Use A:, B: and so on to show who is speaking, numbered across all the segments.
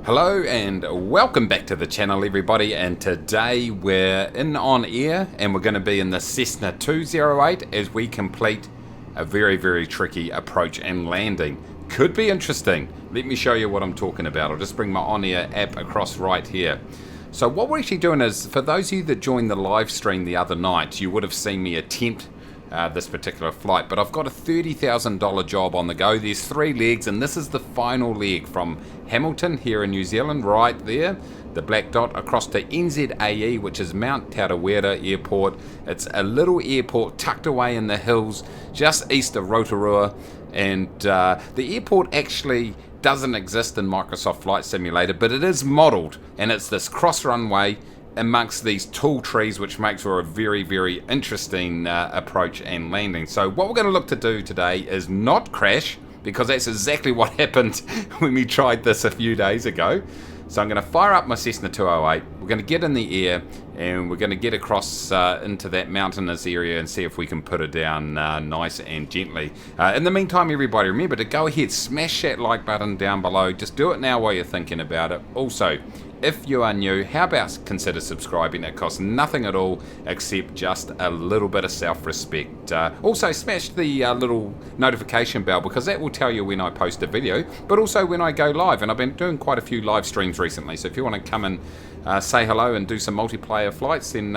A: Hello and welcome back to the channel, everybody, and today we're in OnAir and we're going to be in the Cessna 208 as we complete a very tricky approach and landing. Could be interesting. Let me show you what I'm talking about. I'll just bring my OnAir app across right here. So what we're actually doing is, for those of you that joined the live stream the other night, you would have seen me attempt this particular flight, but I've got a $30,000 job on the go. There's 3 legs and this is the final leg from Hamilton here in New Zealand, right there, the black dot, across to NZAE, which is Mount Tarawera Airport. It's a little airport tucked away in the hills just east of Rotorua, and the airport actually doesn't exist in Microsoft Flight Simulator, but it is modelled, and it's this cross runway amongst these tall trees, which makes for a very interesting approach and landing. So what we're going to look to do today is not crash, because that's exactly what happened when we tried this a few days ago. So I'm going to fire up my Cessna 208, we're going to get in the air and we're going to get across into that mountainous area and see if we can put it down nice and gently. In the meantime, everybody, remember to go ahead, smash that like button down below. Just do it now while you're thinking about it. Also, if you are new, how about consider subscribing? It costs nothing at all except just a little bit of self-respect. Also, smash the little notification bell, because that will tell you when I post a video, but also when I go live. And I've been doing quite a few live streams recently, so if you want to come and say hello and do some multiplayer flights, then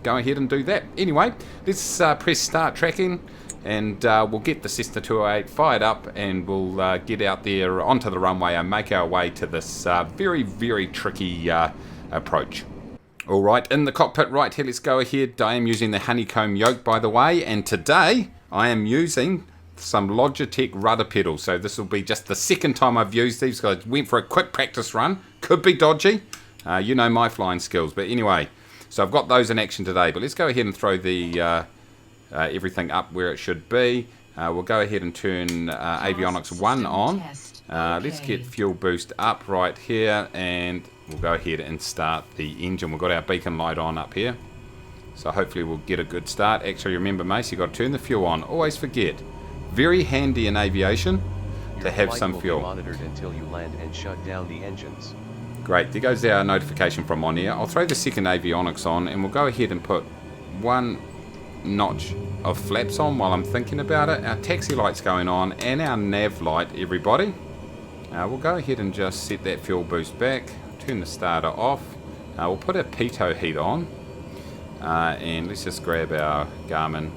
A: go ahead and do that. Anyway, let's press start tracking, and we'll get the Cessna 208 fired up, and we'll get out there onto the runway and make our way to this very tricky approach. Alright, in the cockpit right here, let's go ahead. I am using the honeycomb yoke, by the way, and today I am using some Logitech rudder pedals. So this will be just the second time I've used these, because I went for a quick practice run. Could be dodgy. You know my flying skills, but anyway, so I've got those in action today. But let's go ahead and throw the everything up where it should be. We'll go ahead and turn avionics 1 on. Let's get fuel boost up right here, and we'll go ahead and start the engine. We've got our beacon light on up here, so hopefully we'll get a good start. Actually, remember, Mace, you've got to turn the fuel on. Always forget. Very handy in aviation to have some fuel.
B: Monitored until you land and shut down the engines.
A: Great, there goes our notification from OnAir. I'll throw the second avionics on, and we'll go ahead and put 1 notch of flaps on while I'm thinking about it. Our taxi light's going on and our nav light, everybody. We'll go ahead and just set that fuel boost back, turn the starter off. We'll put our pitot heat on, and let's just grab our Garmin,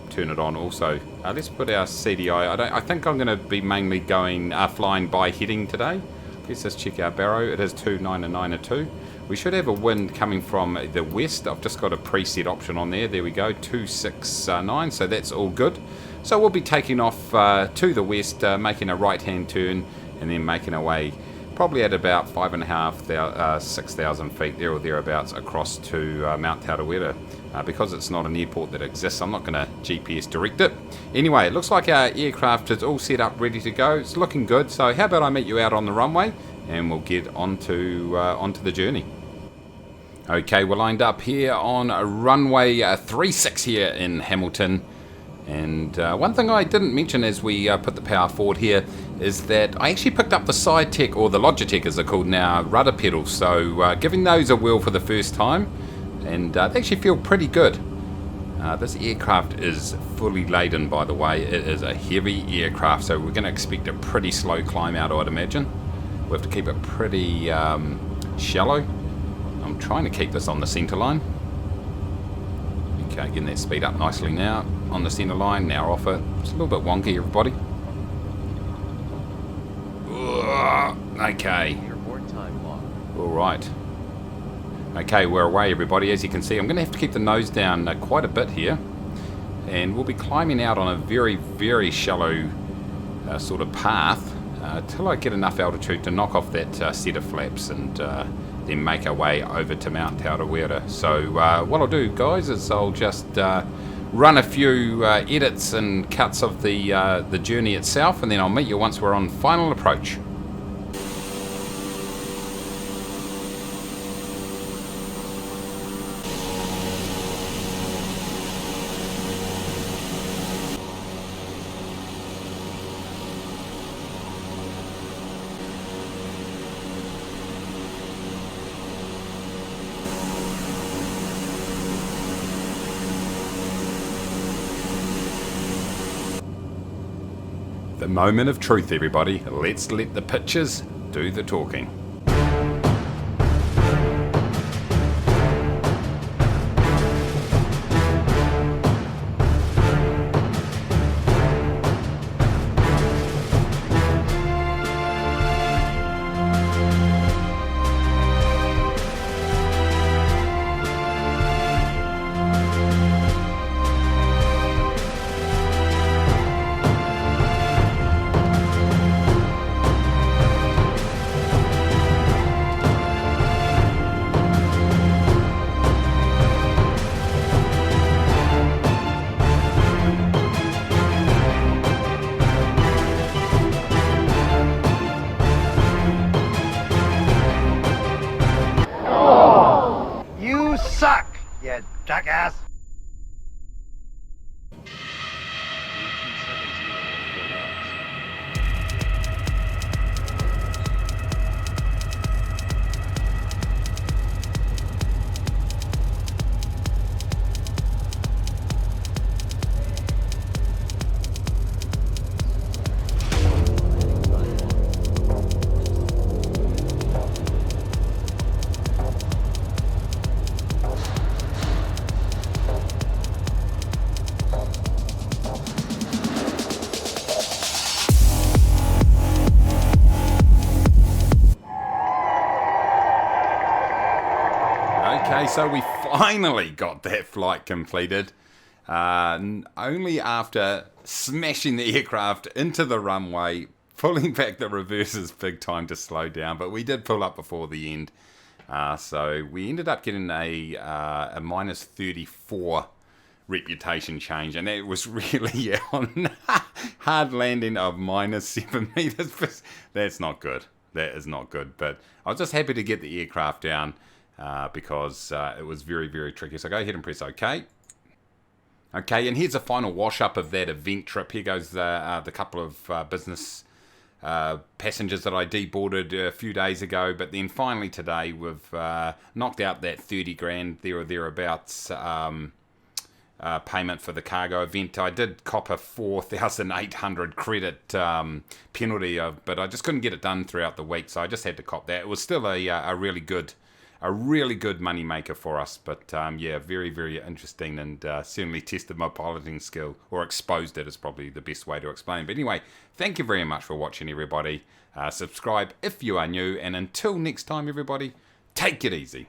A: turn it on also. Let's put our CDI. I think I'm going to be mainly going flying by heading today. Let's just check our barrow. It is 299.2. We should have a wind coming from the west. I've just got a preset option on there. There we go, 269, so that's all good. So we'll be taking off to the west, making a right-hand turn, and then making our way probably at about 5,500, 6,000 feet, there or thereabouts, across to Mount Tarawera. Because it's not an airport that exists, I'm not going to GPS direct it. Anyway, it looks like our aircraft is all set up, ready to go. It's looking good, so how about I meet you out on the runway, and we'll get onto the journey. Okay, we're lined up here on runway 36 here in Hamilton. And one thing I didn't mention as we put the power forward here is that I actually picked up the SideTech, or the Logitech as they're called now, rudder pedals. So giving those a whirl for the first time, and they actually feel pretty good. This aircraft is fully laden, by the way. It is a heavy aircraft, so we're going to expect a pretty slow climb out, I'd imagine. We have to keep it pretty shallow. I'm trying to keep this on the centre line. Okay, getting that speed up nicely now. On the centre line, now off it. It's a little bit wonky, everybody. Okay. Alright. Okay, we're away, everybody. As you can see, I'm going to have to keep the nose down quite a bit here. And we'll be climbing out on a very shallow sort of path till I get enough altitude to knock off that set of flaps, and then make our way over to Mount Tarawera. So what I'll do, guys, is I'll just run a few edits and cuts of the journey itself, and then I'll meet you once we're on final approach. moment of truth, everybody. Let's let the pictures do the talking.
C: You suck, you jackass!
A: Okay, so we finally got that flight completed. Only after smashing the aircraft into the runway, pulling back the reverses big time to slow down, but we did pull up before the end. So we ended up getting a minus 34 reputation change, and it was really on hard landing of minus 7 meters. That's not good. That is not good, but I was just happy to get the aircraft down because it was very, very tricky. So go ahead and press OK. Okay, and here's a final wash-up of that event trip. Here goes the couple of business passengers that I deboarded a few days ago, but then finally today we've knocked out that 30 grand there or thereabouts payment for the cargo event. I did cop a 4,800 credit penalty, but I just couldn't get it done throughout the week, so I just had to cop that. It was still a really good money maker for us, but yeah, very, very interesting, and certainly tested my piloting skill, or exposed it is probably the best way to explain. But anyway, thank you very much for watching, everybody. Subscribe if you are new, and until next time, everybody, take it easy.